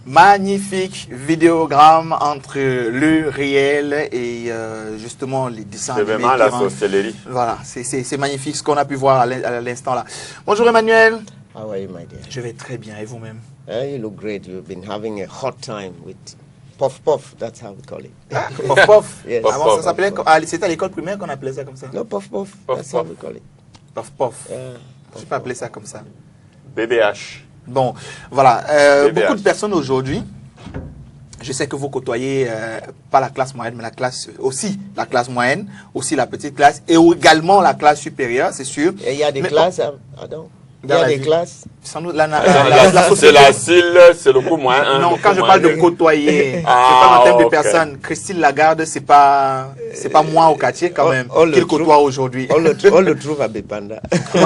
Magnifique vidéogramme entre le réel et justement les dessins. C'est vraiment la sorcellerie. Voilà, c'est magnifique ce qu'on a pu voir à l'instant là. Bonjour Emmanuel. How are you, my dear? Je vais très bien, et vous-même? You look great. You've been having a hot time with Puff Puff, that's how we call it. Puff Puff. Yes. Avant, Puff, ça s'appelait, c'était à l'école primaire qu'on appelait ça comme ça. No, Puff Puff, Puff, that's how Puff. we call it. Puff Puff. Puff Je peux appeler ça comme ça. BBH. Bon, voilà. BBH. Beaucoup de personnes aujourd'hui, je sais que vous côtoyez pas la classe moyenne, mais la classe aussi, la classe moyenne, aussi la petite classe, et également la classe supérieure, c'est sûr. Et il y a des Mais- classes, pardon. Il y Dans a la des vie. classes. Sans doute, la C'est société. la CIL, c'est le coup moins 1. Non, quand je parle de côtoyer, c'est pas en termes de personnes. Christine Lagarde, c'est pas moi au quartier quand même, on le qu'il trouve. côtoie aujourd'hui. On le trouve à Bepanda.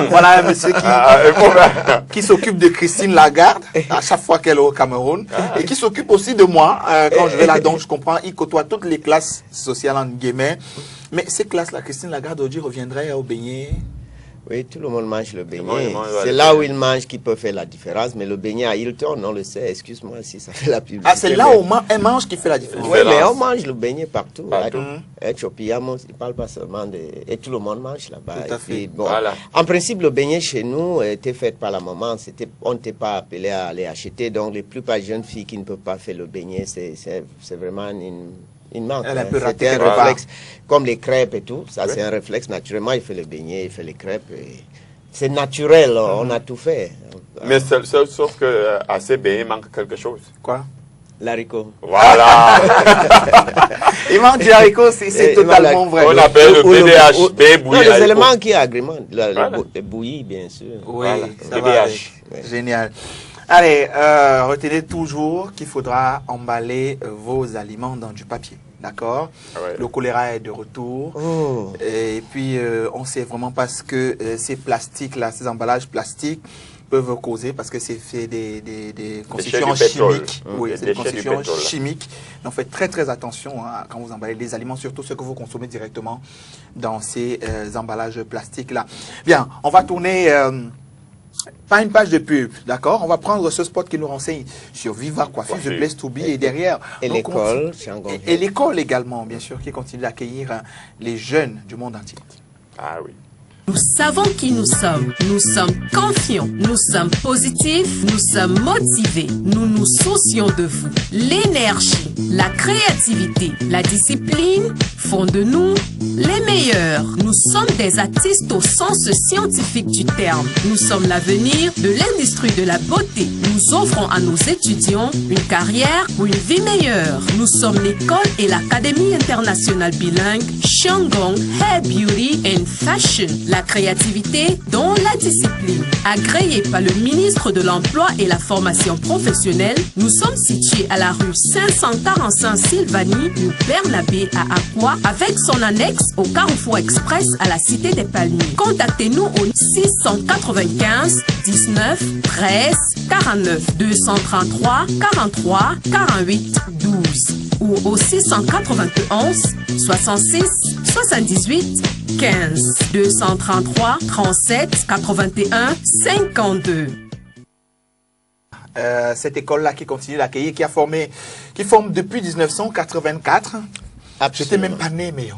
Voilà un monsieur qui s'occupe de Christine Lagarde à chaque fois qu'elle est au Cameroun et qui s'occupe aussi de moi quand je vais là, donc je comprends, il côtoie toutes les classes sociales en guillemets. Mais ces classes-là, Christine Lagarde aujourd'hui reviendrait au beignet. Oui, tout le monde mange le beignet. monde mange C'est le là où beignet. il mange qui peut faire la différence. Mais le beignet à Hilton, on le sait. Excuse-moi si ça fait la publicité. Ah, c'est là mais- où elle mange qui fait la différence. Oui, mais différence. on mange le beignet partout. Partout. Et Chopiyamos, il ne parle pas seulement de... Et tout le monde mange là-bas. Tout à Et puis, fait. bon, Voilà. En principe, le beignet chez nous était fait par la maman. On n'était pas appelé à aller acheter. Donc, les plupart des jeunes filles qui ne peuvent pas faire le beignet, c'est vraiment une manque. Elle a un peu raté C'était un quelque part. réflexe. Comme les crêpes et tout. Ça, Oui. c'est un réflexe. Naturellement, il fait le beignet, il fait les crêpes. C'est naturel. On a tout fait. Mais sauf que à ces beignets, il manque quelque chose. Quoi? L'haricot. Voilà. Il mange du haricot, c'est Et totalement voilà. vrai. On appelle le Ou BBH, beigne bouilli. Non, les haricot. éléments qui agrémentent. Voilà. Le bouilli, bien sûr. Oui, Voilà, ça BBH. va avec. Génial. Allez, retenez toujours qu'il faudra emballer vos aliments dans du papier. D'accord? Ouais. Le choléra est de retour. Oh. Et puis, on sait vraiment pas ce que ces plastiques-là, ces emballages plastiques peuvent causer parce que c'est fait des constituants du pétrole. chimiques. Oui, Des c'est des déchets du constituants pétrole. chimiques. Donc, faites très très attention hein, quand vous emballez les aliments, surtout ceux que vous consommez directement dans ces emballages plastiques-là. Bien, on va tourner... pas une page de pub, d'accord? On va prendre ce spot qui nous renseigne sur Viva Coiffure, The Place to Be et derrière. Et on l'école, continue- Et l'école également, bien sûr, qui continue d'accueillir les jeunes du monde entier. Ah oui. Nous savons qui nous sommes. Nous sommes confiants. Nous sommes positifs. Nous sommes motivés. Nous nous soucions de vous. L'énergie, la créativité, la discipline font de nous les meilleurs. Nous sommes des artistes au sens scientifique du terme. Nous sommes l'avenir de l'industrie de la beauté. Nous offrons à nos étudiants une carrière ou une vie meilleure. Nous sommes l'école et l'Académie internationale bilingue Shandong Hair Beauty and Fashion. La créativité dans la discipline. Agréé par le ministre de l'Emploi et la formation professionnelle, nous sommes situés à la rue 545 Sylvanie, rue Bernabé à Aqua, avec son annexe au Carrefour Express à la Cité des Palmiers. Contactez-nous au 695 19 13 49 233 43 48 12 ou au 691 66 78 15 233 37 81 52. Cette école-là qui continue d'accueillir, qui forme depuis 1984. J'étais même pas né, mais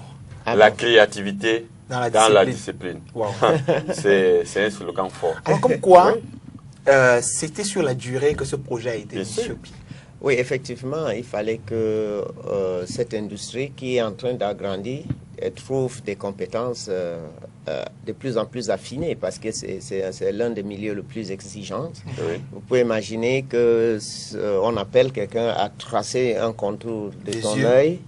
La créativité Dans la dans la discipline. discipline. Wow. C'est un slogan fort. Alors comme quoi, Oui. c'était sur la durée que ce projet a été Bien mis sûr. sur pied. Oui, effectivement, il fallait que cette industrie qui est en train d'agrandir trouve des compétences de plus en plus affinées parce que c'est l'un des milieux le plus exigeants. Oui. Vous pouvez imaginer que on appelle quelqu'un à tracer un contour de Des ton yeux. œil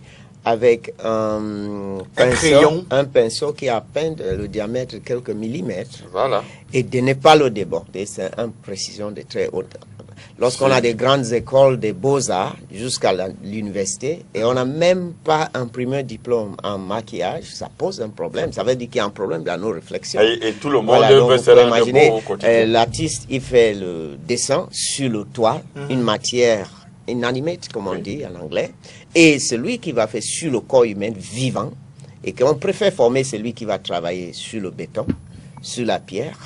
avec un crayon. pinceau qui a à peine le diamètre de quelques millimètres Voilà. et de ne pas le déborder. C'est une précision de très haute. Lorsqu'on a des grandes écoles des beaux-arts jusqu'à l'université et on n'a même pas un premier diplôme en maquillage, ça pose un problème. Ça veut dire qu'il y a un problème dans nos réflexions. Et tout le monde Voilà, donc veut vous se pouvez rendre imaginer, beau au quotidien. l'artiste, il fait le dessin sur le toit, une matière inanimate, comme on dit en anglais, et celui qui va faire sur le corps humain vivant, et qu'on préfère former celui qui va travailler sur le béton, sur la pierre,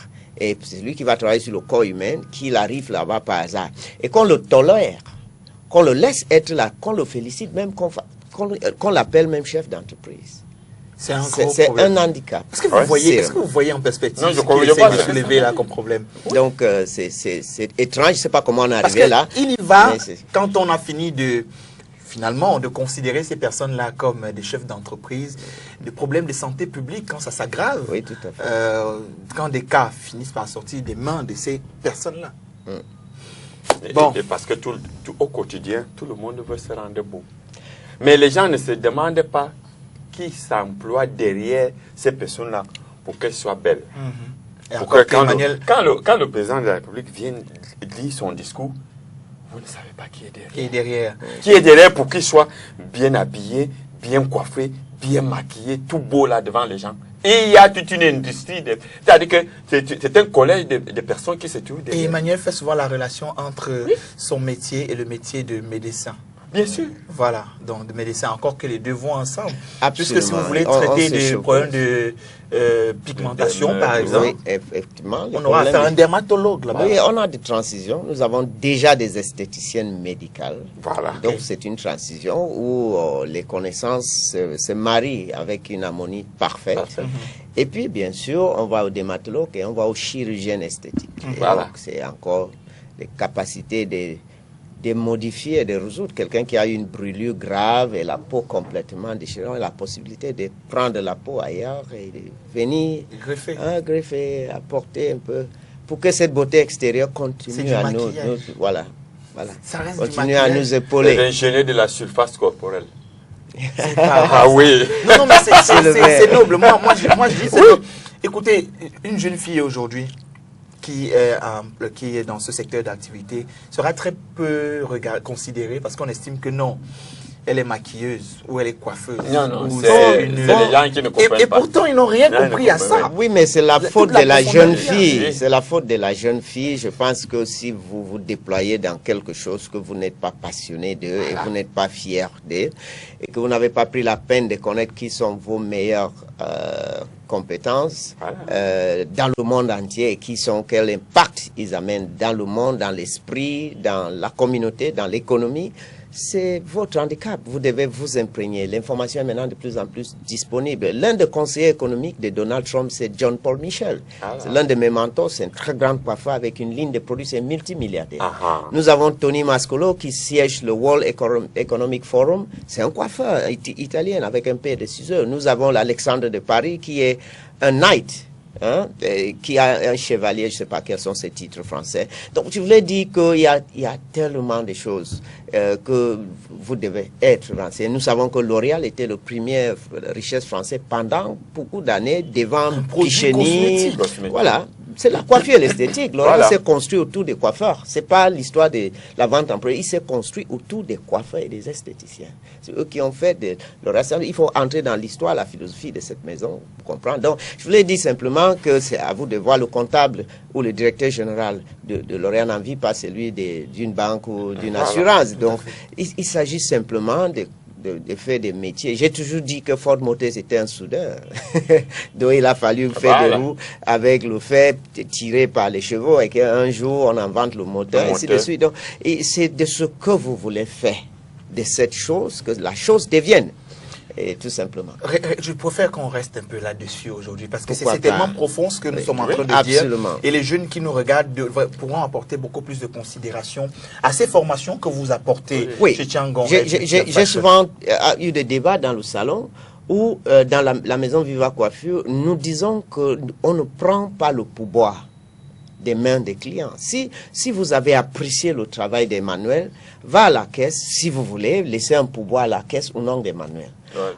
et celui qui va travailler sur le corps humain, qu'il arrive là-bas par hasard. Et qu'on le tolère, qu'on le laisse être là, qu'on le félicite, même qu'on l'appelle même chef d'entreprise. C'est un gros C'est problème. un handicap. Qu'est-ce que vous voyez en perspective Non, je qui crois- je essaie vois de que- soulever là comme problème? Donc, c'est étrange, je ne sais pas comment on est Parce arrivé là. qu'il y va, mais c'est- quand on a fini finalement, de considérer ces personnes-là comme des chefs d'entreprise, des problèmes de santé publique, quand ça s'aggrave, Oui, tout à fait. quand des cas finissent par sortir des mains de ces personnes-là. Bon. Et parce que au quotidien, tout le monde veut se rendre beau. Mais les gens ne se demandent pas qui s'emploie derrière ces personnes-là pour qu'elles soient belles. Et Pour encore que quand, Emmanuel, quand le président de la République vient lire son discours, vous ne savez pas qui est derrière. qui est derrière. Qui est derrière pour qu'il soit bien habillé, bien coiffé, bien maquillé, tout beau là devant les gens. Et il y a toute une industrie. C'est-à-dire que c'est un collège de personnes qui se trouvent Et derrière. Emmanuel fait souvent la relation entre son métier et le métier de médecin. Bien sûr. Voilà, donc de médecin, encore que les deux vont ensemble. Absolument. Puisque si vous voulez On traiter se des chauffe. problèmes de pigmentation, par exemple, Oui, effectivement. les on aura affaire à un problèmes- dermatologue là-bas. Oui, on a des transitions. Nous avons déjà des esthéticiennes médicales. Voilà. Donc, c'est une transition où les connaissances se marient avec une harmonie parfaite. Parfait. Et puis, bien sûr, on va au dermatologue et on va au chirurgien esthétique. Et Voilà. donc, c'est encore les capacités de modifier et de résoudre. Quelqu'un qui a une brûlure grave et la peau complètement déchirée, on a la possibilité de prendre la peau ailleurs et de venir Greffé. greffer, apporter un peu, pour que cette beauté extérieure C'est continue du à maquillage. voilà, Ça reste du continue à maquillage. nous C'est épauler. l'ingénieur de la surface corporelle. C'est pas- Ah oui. Non, mais C'est le vrai. c'est noble. Moi, je dis, c'est noble. Écoutez, une jeune fille aujourd'hui qui est dans ce secteur d'activité sera très peu considérée parce qu'on estime que non, elle est maquilleuse ou elle est coiffeuse. Non, ou c'est les gens qui ne comprennent et pas. pourtant, ils n'ont rien Non, ils ne compris à comprennent ça. pas. Oui, mais c'est la faute toute la de la profondeur jeune du lien. fille. Oui. C'est la faute de la jeune fille. Je pense que si vous vous déployez dans quelque chose que vous n'êtes pas passionné d'eux et vous n'êtes pas fier d'eux et que vous n'avez pas pris la peine de connaître qui sont vos meilleures compétences dans le monde entier et quel impact ils amènent dans le monde, dans l'esprit, dans la communauté, dans l'économie, c'est votre handicap. Vous devez vous imprégner. L'information est maintenant de plus en plus disponible. L'un des conseillers économiques de Donald Trump, c'est John Paul Michel. C'est l'un de mes mentors. C'est un très grand coiffeur avec une ligne de produits. C'est multimilliardaire. Nous avons Tony Mascolo qui siège le World Economic Forum. C'est un coiffeur italien avec un P de 6 heures. Nous avons l'Alexandre de Paris qui est un knight. Qui a un chevalier, je ne sais pas quels sont ses titres français. Donc, je voulais dire qu'il y a tellement de choses que vous devez être renseigné. Nous savons que L'Oréal était le premier richesse français pendant beaucoup d'années devant Picheny. Voilà. C'est la coiffure et l'esthétique. L'Oréal s'est construit autour des coiffeurs. C'est pas l'histoire de la vente employée. Il s'est construit autour des coiffeurs et des esthéticiens. C'est eux qui ont fait le reste. Il faut entrer dans l'histoire, la philosophie de cette maison pour comprendre. Donc, je voulais dire simplement que c'est à vous de voir le comptable ou le directeur général de L'Oréal en vie, pas celui d'une banque ou d'une assurance. Donc, il s'agit simplement de faire des métiers. J'ai toujours dit que Ford Motors était un soudeur. Donc il a fallu faire des roues avec le fait tiré par les chevaux et qu'un jour on invente le moteur, et ainsi de suite. Donc, et c'est de ce que vous voulez faire, de cette chose, que la chose devienne. Et tout simplement. Je préfère qu'on reste un peu là-dessus aujourd'hui parce que Pourquoi c'est tellement pas? profond ce que nous sommes en train de Absolument. dire. Et les jeunes qui nous regardent pourront apporter beaucoup plus de considération à ces formations que vous apportez chez Tiangon. J'ai souvent eu des débats dans le salon où, dans la maison Viva Coiffure, nous disons qu'on ne prend pas le pouvoir des mains des clients. Si vous avez apprécié le travail d'Emmanuel, va à la caisse, si vous voulez, laissez un pourboire à la caisse au nom d'Emmanuel.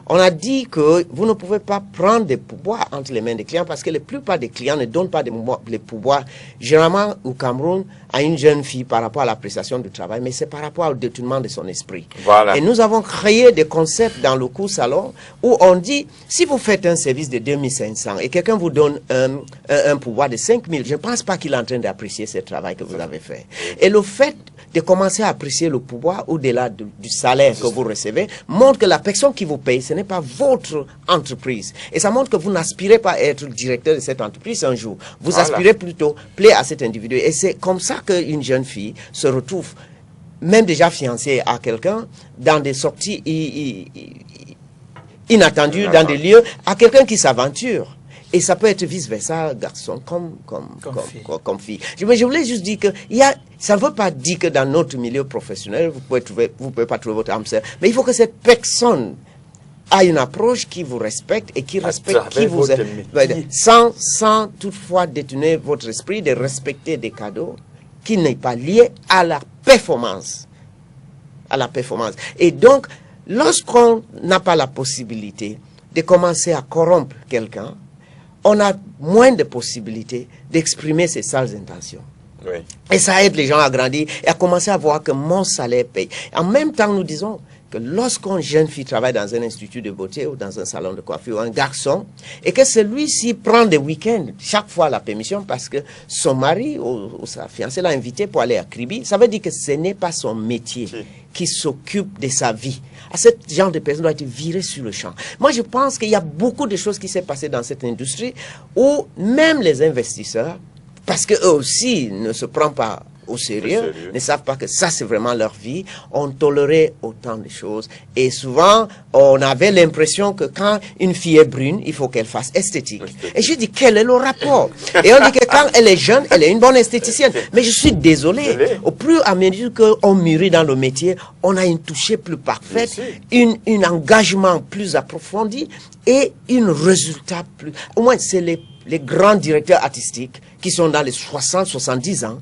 On a dit que vous ne pouvez pas prendre des pouvoirs entre les mains des clients parce que la plupart des clients ne donnent pas les pouvoirs, généralement au Cameroun, à une jeune fille par rapport à l'appréciation du travail, mais c'est par rapport au détournement de son esprit. Voilà. Et nous avons créé des concepts dans le cours salon où on dit, si vous faites un service de 2500 et quelqu'un vous donne un pouvoir de 5000, je ne pense pas qu'il est en train d'apprécier ce travail que vous avez fait. Et le fait de commencer à apprécier le pouvoir au-delà du salaire que vous recevez montre que la personne qui vous paye, ce n'est pas votre entreprise. Et ça montre que vous n'aspirez pas à être le directeur de cette entreprise un jour. Vous aspirez plutôt plaire à cet individu. Et c'est comme ça qu'une jeune fille se retrouve, même déjà fiancée à quelqu'un, dans des sorties inattendues, dans des lieux, à quelqu'un qui s'aventure. Et ça peut être vice-versa, garçon comme fille. Mais je voulais juste dire que ça ne veut pas dire que dans notre milieu professionnel, vous pouvez pas trouver votre âme sœur. Mais il faut que cette personne a une approche qui vous respecte et qui respecte qui vous est. Sans toutefois détourner votre esprit de respecter des cadeaux qui n'est pas lié à la performance. Et donc, lorsqu'on n'a pas la possibilité de commencer à corrompre quelqu'un, on a moins de possibilités d'exprimer ses sales intentions. Oui. Et ça aide les gens à grandir et à commencer à voir que mon salaire paye. En même temps, nous disons que lorsqu'une jeune fille travaille dans un institut de beauté ou dans un salon de coiffure, ou un garçon, et que celui-ci prend des week-ends, chaque fois la permission, parce que son mari ou sa fiancée l'a invité pour aller à Kribi, ça veut dire que ce n'est pas son métier qui s'occupe de sa vie. À ce genre de personne doit être viré sur le champ. Moi, je pense qu'il y a beaucoup de choses qui s'est passées dans cette industrie où même les investisseurs, parce qu'eux aussi ne se prennent pas au sérieux, ne savent pas que ça c'est vraiment leur vie, ont toléré autant de choses. Et souvent, on avait l'impression que quand une fille est brune, il faut qu'elle fasse esthétique. Et je dis, quel est le rapport? Et on dit que quand elle est jeune, elle est une bonne esthéticienne. Mais je suis désolé, au plus à mesure qu'on mûrit dans le métier, on a une touche plus parfaite, un engagement plus approfondi et un résultat plus... Au moins, c'est les grands directeurs artistiques qui sont dans les 60-70 ans,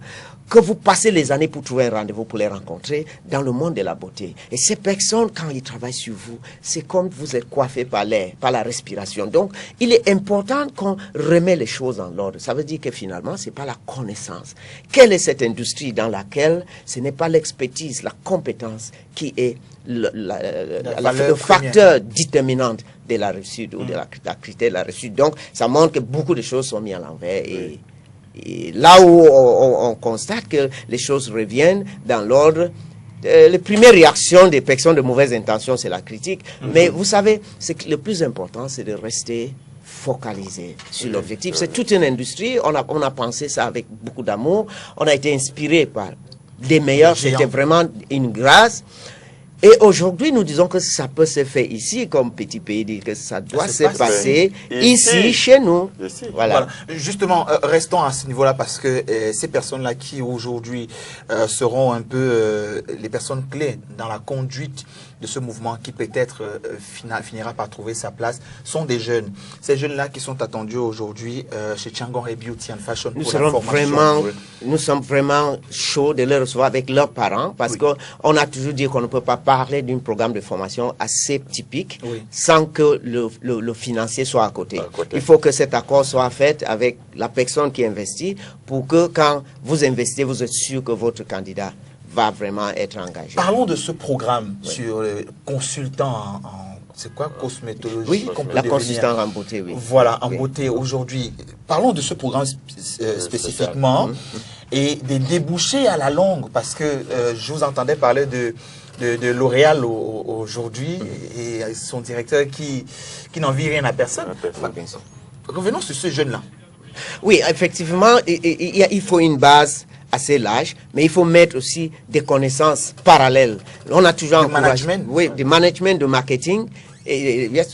que vous passez les années pour trouver un rendez-vous pour les rencontrer dans le monde de la beauté. Et ces personnes, quand ils travaillent sur vous, c'est comme vous êtes coiffé par l'air, par la respiration. Donc, il est important qu'on remet les choses en ordre. Ça veut dire que finalement, c'est pas la connaissance. Quelle est cette industrie dans laquelle ce n'est pas l'expertise, la compétence qui est le facteur déterminant de la réussite ou de la critère de la réussite. Donc, ça montre que beaucoup de choses sont mises à l'envers et là où on constate que les choses reviennent dans l'ordre, les premières réactions des personnes de mauvaise intention, c'est la critique. Mais vous savez, le plus important, c'est de rester focalisé sur l'objectif. C'est toute une industrie. On a pensé ça avec beaucoup d'amour. On a été inspiré par les meilleurs. C'était vraiment une grâce. Et aujourd'hui, nous disons que ça peut se faire ici, comme petit pays, que ça doit se passer ici, chez nous. Voilà. Justement, restons à ce niveau-là parce que ces personnes-là qui aujourd'hui seront un peu les personnes clés dans la conduite de ce mouvement qui peut-être finira par trouver sa place sont des jeunes. Ces jeunes-là qui sont attendus aujourd'hui chez Tiangon et Beauty and Fashion pour la formation. Nous sommes vraiment chauds de les recevoir avec leurs parents parce qu'on a toujours dit qu'on ne peut pas parler d'un programme de formation assez typique sans que le financier soit à côté. Il faut que cet accord soit fait avec la personne qui investit pour que quand vous investissez, vous êtes sûr que votre candidat va vraiment être engagé. Parlons de ce programme sur consultant c'est quoi, cosmétologie? Oui, la consultante en beauté, oui. Voilà, en beauté aujourd'hui. Parlons de ce programme spécifiquement et des débouchés à la longue parce que je vous entendais parler de L'Oréal aujourd'hui et son directeur qui n'envie rien à personne. Revenons sur ce jeune-là. Oui, effectivement, il faut une base assez large, mais il faut mettre aussi des connaissances parallèles. On a toujours management. Oui, du management, de marketing,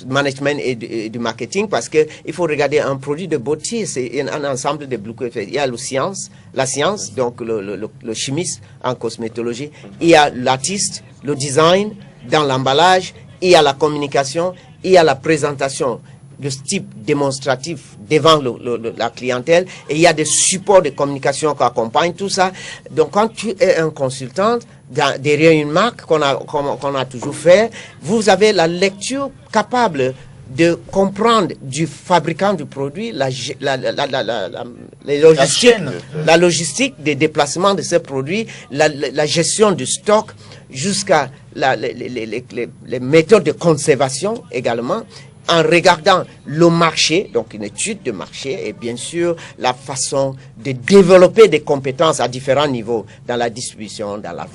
management et du marketing, parce que il faut regarder un produit de beauté, c'est un ensemble de blocs. Il y a la science, donc le chimiste en cosmétologie, il y a l'artiste, le design dans l'emballage, il y a la communication, il y a la présentation. de ce type démonstratif devant la clientèle, et il y a des supports de communication qui accompagnent tout ça. Donc quand tu es un consultant derrière une marque qu'on a toujours fait, vous avez la lecture capable de comprendre du fabricant du produit la logistique des déplacements de ces produits, la gestion du stock, jusqu'à les méthodes de conservation également, en regardant le marché, donc une étude de marché, et bien sûr la façon de développer des compétences à différents niveaux, dans la distribution, dans la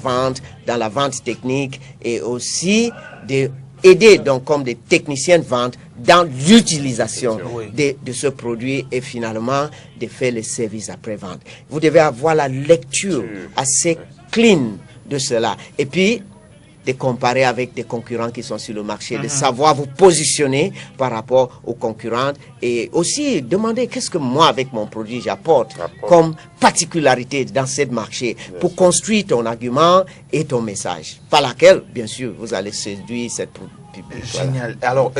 vente technique, et aussi aider donc comme des techniciens de vente dans l'utilisation de ce produit, et finalement de faire les services après-vente. Vous devez avoir la lecture assez clean de cela, et puis de comparer avec des concurrents qui sont sur le marché, de savoir vous positionner par rapport aux concurrents, et aussi demander qu'est-ce que moi avec mon produit j'apporte comme particularité dans ce marché pour construire ton argument et ton message, par laquelle bien sûr vous allez séduire cette public. Génial. Voilà. Alors,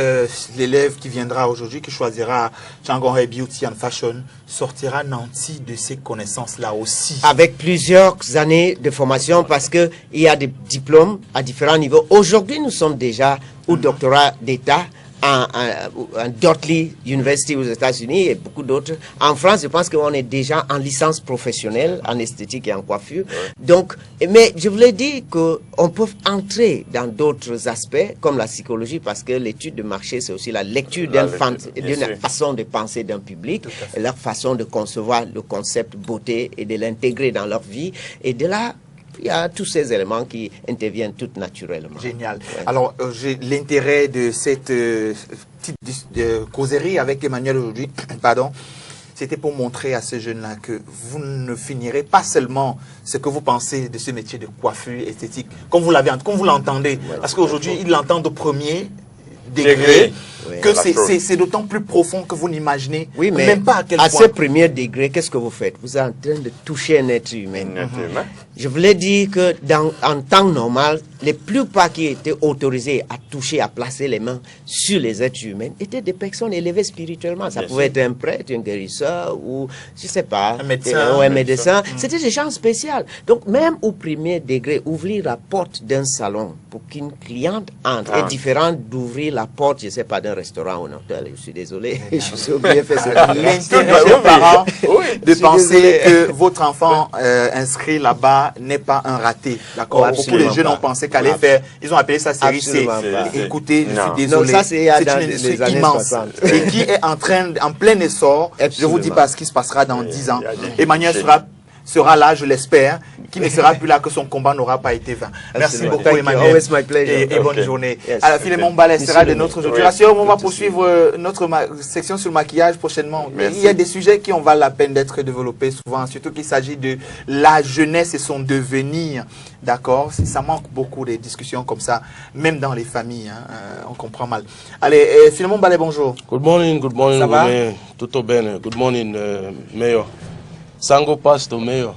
l'élève qui viendra aujourd'hui, qui choisira Changon Beauty and Fashion, sortira nanti de ces connaissances-là aussi. Avec plusieurs années de formation, parce qu'il y a des diplômes à différents niveaux. Aujourd'hui, nous sommes déjà au doctorat d'État en Dudley University aux États-Unis et beaucoup d'autres. En France, je pense qu'on est déjà en licence professionnelle en esthétique et en coiffure. Donc, mais je voulais dire qu'on peut entrer dans d'autres aspects comme la psychologie, parce que l'étude de marché, c'est aussi la lecture d'une façon de penser d'un public, et leur façon de concevoir le concept beauté et de l'intégrer dans leur vie. Et de là, il y a tous ces éléments qui interviennent tout naturellement. Génial. Ouais. Alors, j'ai l'intérêt de cette petite causerie avec Emmanuel aujourd'hui, pardon, c'était pour montrer à ces jeunes-là que vous ne finirez pas seulement ce que vous pensez de ce métier de coiffure esthétique, comme vous l'entendez, parce qu'aujourd'hui, ils l'entendent au premier degré. Que c'est d'autant plus profond que vous n'imaginez même pas à quel point. À ce premier degré, qu'est-ce que vous faites? Vous êtes en train de toucher un être humain. Je voulais dire que en temps normal, les plupart qui étaient autorisés à toucher, à placer les mains sur les êtres humains étaient des personnes élevées spirituellement. Ça pouvait être un prêtre, un guérisseur, ou je sais pas, un médecin. C'était des gens spéciaux. Donc même au premier degré, ouvrir la porte d'un salon pour qu'une cliente entre est différent d'ouvrir la porte, je sais pas, d'un restaurant ou un hôtel. Je suis désolé, je suis obligé de faire ça. L'intérêt des parents de penser que votre enfant inscrit là-bas n'est pas un raté. D'accord. Beaucoup de jeunes ont pensé qu'aller faire, ils ont appelé ça série C. Écoutez, je suis désolé. Ça, c'est une industrie immense et qui est en plein essor. Je vous dis pas ce qui se passera dans 10 ans. Emmanuel sera là, je l'espère, qui ne sera plus là, que son combat n'aura pas été vain. Merci beaucoup, Emmanuel. Et bonne journée. Alors, Philémon Ballet sera de notre aujourd'hui. On va poursuivre notre section sur le maquillage prochainement. Il y a des sujets qui ont la peine d'être développés souvent, surtout qu'il s'agit de la jeunesse et son devenir. D'accord? Ça manque beaucoup de discussions comme ça, même dans les familles. On comprend mal. Allez, Philémon Ballet, bonjour. Good morning. Ça va? Tutto bene. Good morning, Mayor. Sango Pasto, Mayor.